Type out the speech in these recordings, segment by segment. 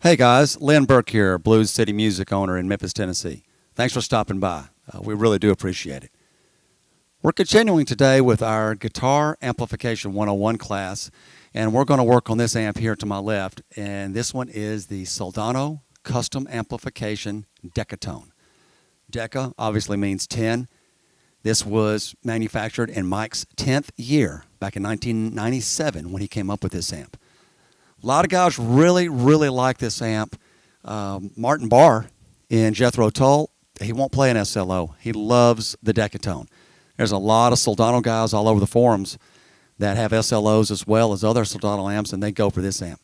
Hey guys, Lynn Burke here, Blues City music owner in Memphis, Tennessee. Thanks for stopping by. We really do appreciate it. We're continuing today with our Guitar Amplification 101 class, and we're going to work on this amp here to my left, and this one is the Soldano Custom Amplification Decatone. Deca obviously means 10. This was manufactured in Mike's 10th year, back in 1997 when he came up with this amp. A lot of guys really like this amp. Martin Barr in Jethro Tull, he won't play an SLO. He loves the Decatone. There's a lot of Soldano guys all over the forums that have SLOs as well as other Soldano amps, and they go for this amp.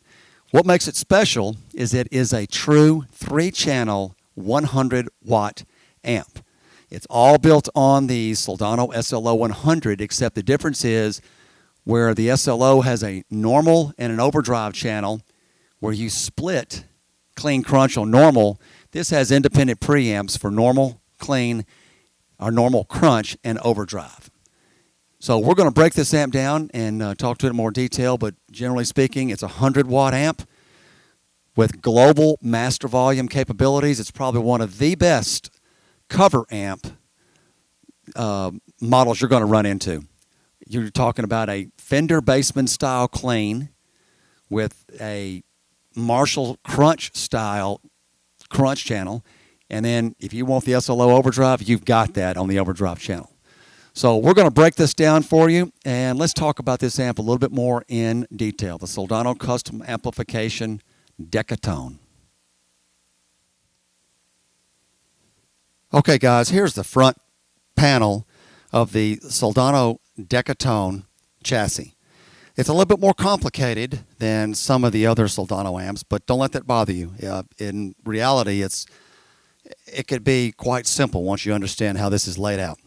What makes it special is it is a true 3-channel 100-watt amp. It's all built on the Soldano SLO 100, except the difference is where the SLO has a normal and an overdrive channel where you split clean crunch on normal. This has independent preamps for normal, clean, or normal crunch and overdrive. So we're going to break this amp down and talk to it in more detail, but generally speaking, it's a 100-watt amp with global master volume capabilities. It's probably one of the best cover amp models you're going to run into. You're talking about a Fender Bassman style clean with a Marshall crunch style crunch channel. And then if you want the SLO overdrive, you've got that on the overdrive channel. So we're going to break this down for you, and let's talk about this amp a little bit more in detail. The Soldano Custom Amplification Decatone. Okay guys, here's the front panel of the Soldano Decatone chassis. It's a little bit more complicated than some of the other Soldano amps, but don't let that bother you. In reality, it could be quite simple once you understand how this is laid out.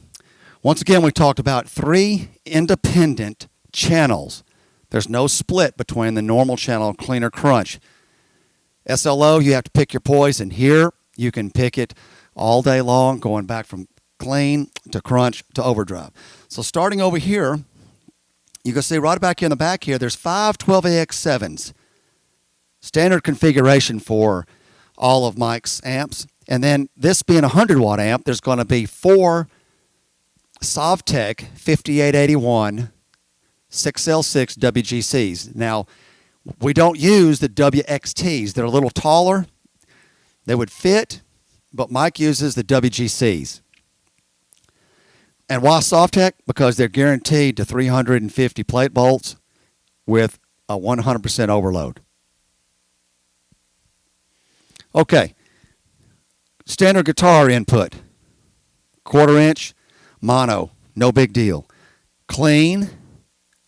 Once again, we talked about 3 independent channels. There's no split between the normal channel and cleaner crunch. SLO, you have to pick your poison. Here, you can pick it all day long, going back from clean to crunch to overdrive. So starting over here, you can see right back here in the back here, there's 5 12AX7s. Standard configuration for all of Mike's amps. And then this being a 100-watt amp, there's going to be 4 Sovtech 5881 6L6 WGCs. Now, we don't use the WXTs. They're a little taller. They would fit, but Mike uses the WGCs. And why Sovtech? Because they're guaranteed to 350 plate bolts with a 100% overload. Okay, standard guitar input, 1/4 inch, mono, no big deal. Clean,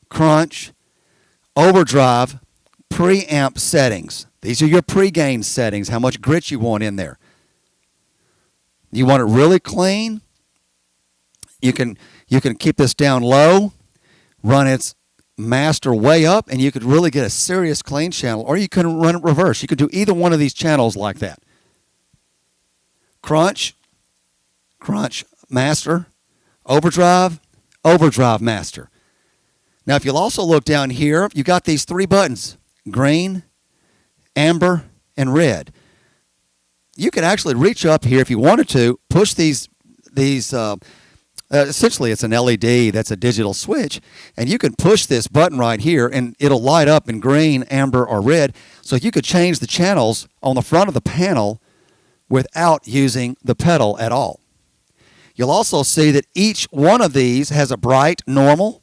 crunch, overdrive, preamp settings. These are your pregain settings, how much grit you want in there. You want it really clean? You can keep this down low, run its master way up, and you could really get a serious clean channel, or you can run it reverse. You could do either one of these channels like that. Crunch, crunch master, overdrive, overdrive master. Now, if you'll also look down here, you got these 3 buttons, green, amber, and red. You could actually reach up here if you wanted to, push these essentially, it's an LED that's a digital switch, and you can push this button right here, and it'll light up in green, amber, or red. So you could change the channels on the front of the panel without using the pedal at all. You'll also see that each one of these has a bright normal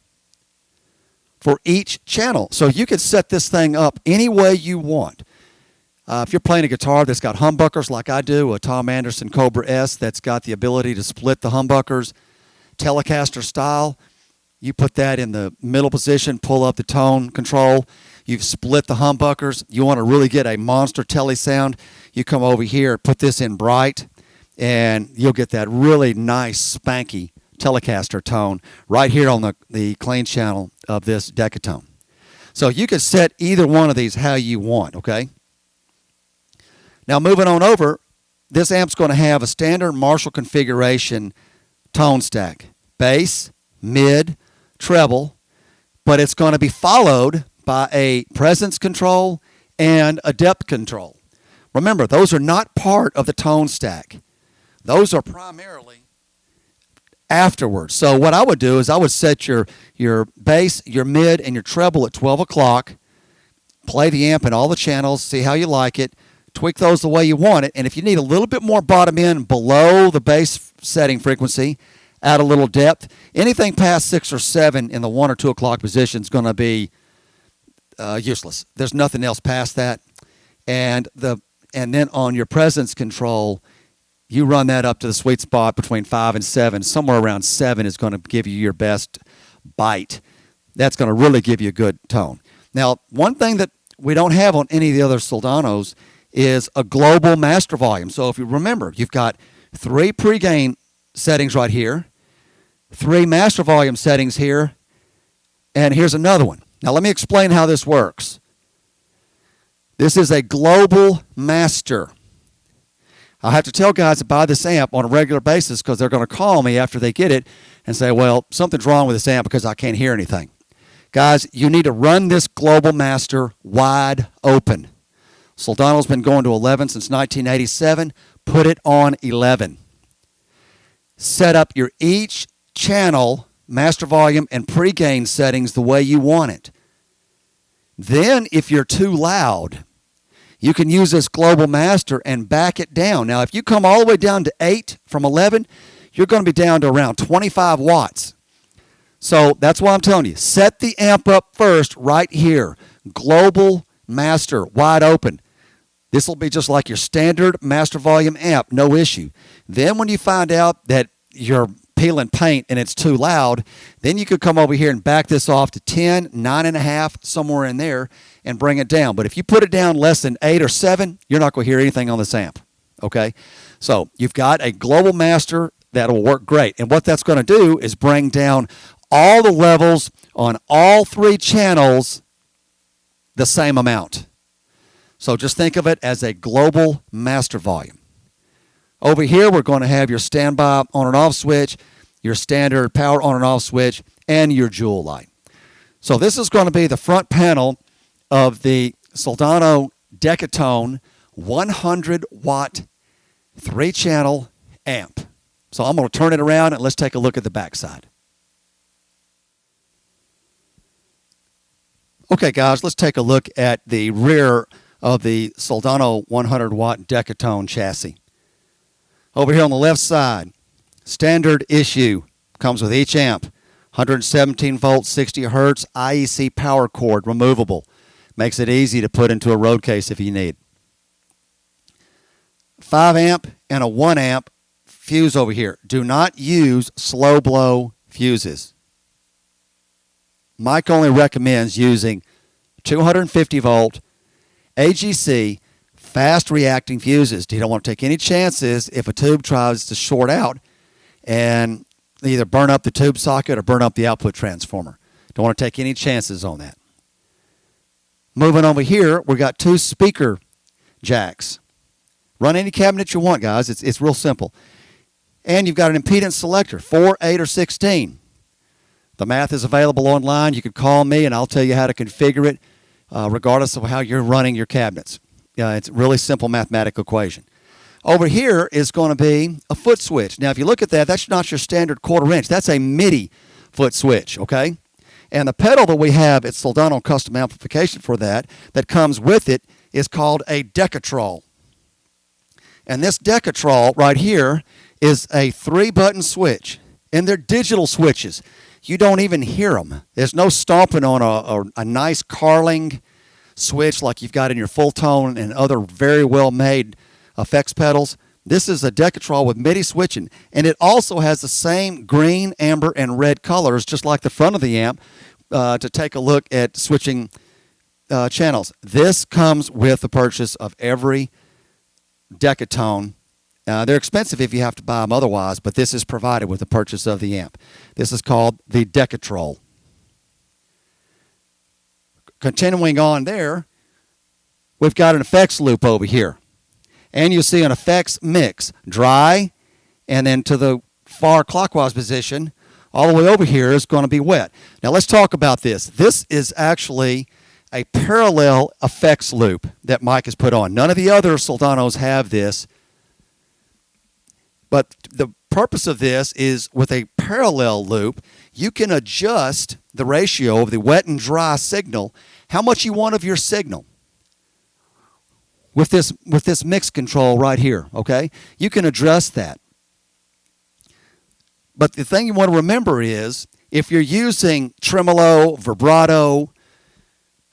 for each channel. So you could set this thing up any way you want. If you're playing a guitar that's got humbuckers like I do, a Tom Anderson Cobra S that's got the ability to split the humbuckers, Telecaster style, you put that in the middle position, pull up the tone control, you've split the humbuckers, you want to really get a monster tele sound, you come over here, put this in bright, and you'll get that really nice spanky Telecaster tone right here on the clean channel of this Decatone. So you can set either one of these how you want, okay? Now moving on over, this amp's going to have a standard Marshall configuration tone stack, bass, mid, treble, but it's going to be followed by a presence control and a depth control. Remember, those are not part of the tone stack. Those are primarily afterwards. So what I would do is I would set your bass, your mid, and your treble at 12 o'clock, play the amp in all the channels, see how you like it, tweak those the way you want it, and if you need a little bit more bottom end below the bass setting frequency, add a little depth. Anything past 6 or 7 in the 1 or 2 o'clock position is going to be useless. There's nothing else past that. And then on your presence control, you run that up to the sweet spot between 5 and 7. Somewhere around 7 is going to give you your best bite. That's going to really give you a good tone. Now, one thing that we don't have on any of the other Soldanos is a global master volume. So if you remember, you've got 3 pregain settings right here, 3 master volume settings here, and here's another one. Now let me explain how this works. This is a global master. I have to tell guys to buy this amp on a regular basis because they're going to call me after they get it and say, well, something's wrong with this amp because I can't hear anything. Guys, you need to run this global master wide open. Soldano's been going to 11 since 1987. Put it on 11. Set up your each channel master volume and pregain settings the way you want it. Then, if you're too loud, you can use this global master and back it down. Now, if you come all the way down to 8 from 11, you're going to be down to around 25 watts. So that's why I'm telling you, set the amp up first right here. Global master, wide open. This will be just like your standard master volume amp, no issue. Then when you find out that you're peeling paint and it's too loud, then you could come over here and back this off to 10, 9.5, somewhere in there, and bring it down. But if you put it down less than 8 or 7, you're not going to hear anything on this amp. Okay? So you've got a global master that will work great. And what that's going to do is bring down all the levels on all 3 channels the same amount. So just think of it as a global master volume. Over here, we're going to have your standby on and off switch, your standard power on and off switch, and your jewel light. So this is going to be the front panel of the Soldano Decatone 100-watt 3-channel amp. So I'm going to turn it around and let's take a look at the backside. Okay, guys, let's take a look at the rear of the Soldano 100-watt Decatone chassis. Over here on the left side, standard issue, comes with each amp, 117 volts, 60 hertz, IEC power cord, removable. Makes it easy to put into a road case if you need. 5 amp and a 1 amp fuse over here. Do not use slow blow fuses. Mike only recommends using 250 volt AGC fast reacting fuses. You don't want to take any chances if a tube tries to short out and either burn up the tube socket or burn up the output transformer. Don't want to take any chances on that. Moving over here, we've got 2 speaker jacks. Run any cabinet you want, guys. It's real simple. And you've got an impedance selector, 4, 8, or 16. The math is available online. You can call me and I'll tell you how to configure it regardless of how you're running your cabinets. It's a really simple mathematical equation. Over here is going to be a foot switch. Now, if you look at that, that's not your standard 1/4 inch. That's a MIDI foot switch, okay? And the pedal that we have at Soldano Custom Amplification for that comes with it is called a Decatrol. And this Decatrol right here is a 3-button switch. And they're digital switches. You don't even hear them. There's no stomping on a nice Carling switch like you've got in your full tone and other very well made effects pedals. This is a Decatrol with MIDI switching, and it also has the same green, amber, and red colors just like the front of the amp to take a look at switching channels. This comes with the purchase of every Decatone. They're expensive if you have to buy them otherwise, but this is provided with the purchase of the amp. This is called the Decatrol. Continuing on there, we've got an effects loop over here. And you'll see an effects mix, dry, and then to the far clockwise position, all the way over here is going to be wet. Now let's talk about this. This is actually a parallel effects loop that Mike has put on. None of the other Soldanos have this, but the purpose of this is with a parallel loop, you can adjust the ratio of the wet and dry signal, how much you want of your signal. With this mix control right here, okay? You can adjust that. But the thing you want to remember is, if you're using tremolo, vibrato,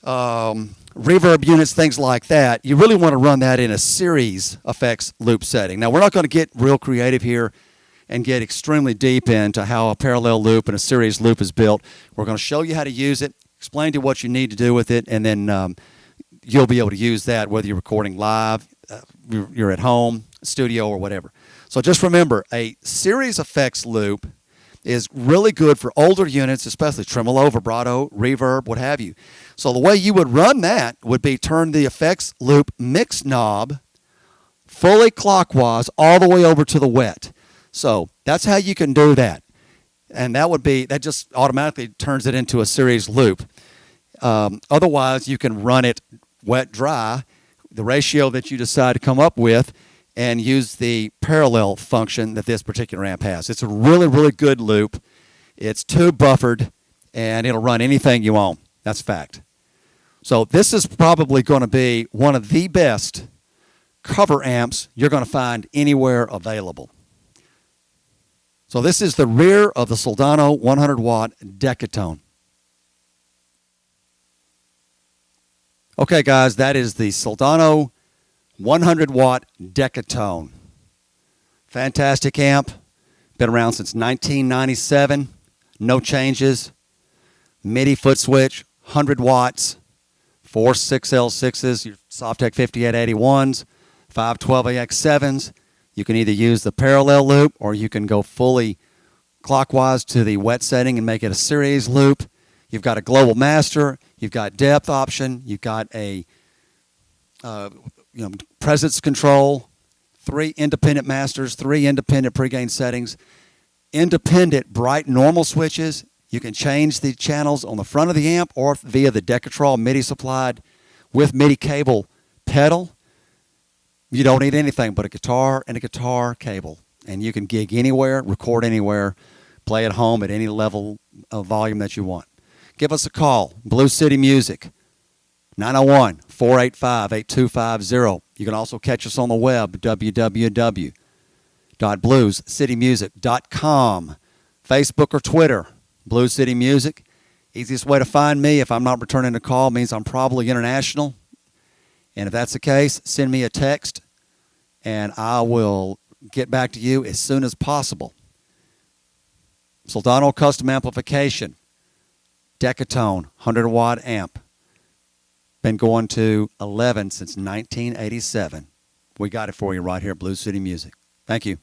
reverb units, things like that, you really want to run that in a series effects loop setting. Now, we're not going to get real creative here and get extremely deep into how a parallel loop and a series loop is built. We're going to show you how to use it, explain to you what you need to do with it, and then you'll be able to use that whether you're recording live, you're at home, studio, or whatever. So just remember, a series effects loop is really good for older units, especially tremolo, vibrato, reverb, what have you. So the way you would run that would be turn the effects loop mix knob fully clockwise all the way over to the wet. So that's how you can do that. And that just automatically turns it into a series loop. Otherwise, you can run it wet, dry, the ratio that you decide to come up with, and use the parallel function that this particular amp has. It's a really, really good loop. It's tube buffered, and it'll run anything you own. That's a fact. So this is probably going to be one of the best cover amps you're going to find anywhere available. So this is the rear of the Soldano 100-watt Decatone. Okay, guys, that is the Soldano 100-watt Decatone. Fantastic amp. Been around since 1997. No changes. MIDI foot switch, 100 watts. 4 6L6s, your Softec 5881s, 512AX7s. You can either use the parallel loop or you can go fully clockwise to the wet setting and make it a series loop. You've got a global master. You've got depth option. You've got a presence control, 3 independent masters, 3 independent pregain settings, independent bright normal switches. You can change the channels on the front of the amp or via the Decatrol MIDI supplied with MIDI cable pedal. You don't need anything but a guitar and a guitar cable. And you can gig anywhere, record anywhere, play at home at any level of volume that you want. Give us a call, Blue City Music, 901-485-8250. You can also catch us on the web, www.bluescitymusic.com, Facebook or Twitter, Blue City Music. Easiest way to find me if I'm not returning a call means I'm probably international. And if that's the case, send me a text, and I will get back to you as soon as possible. Soldano Custom Amplification, Decatone, 100-watt amp. Been going to 11 since 1987. We got it for you right here at Blue City Music. Thank you.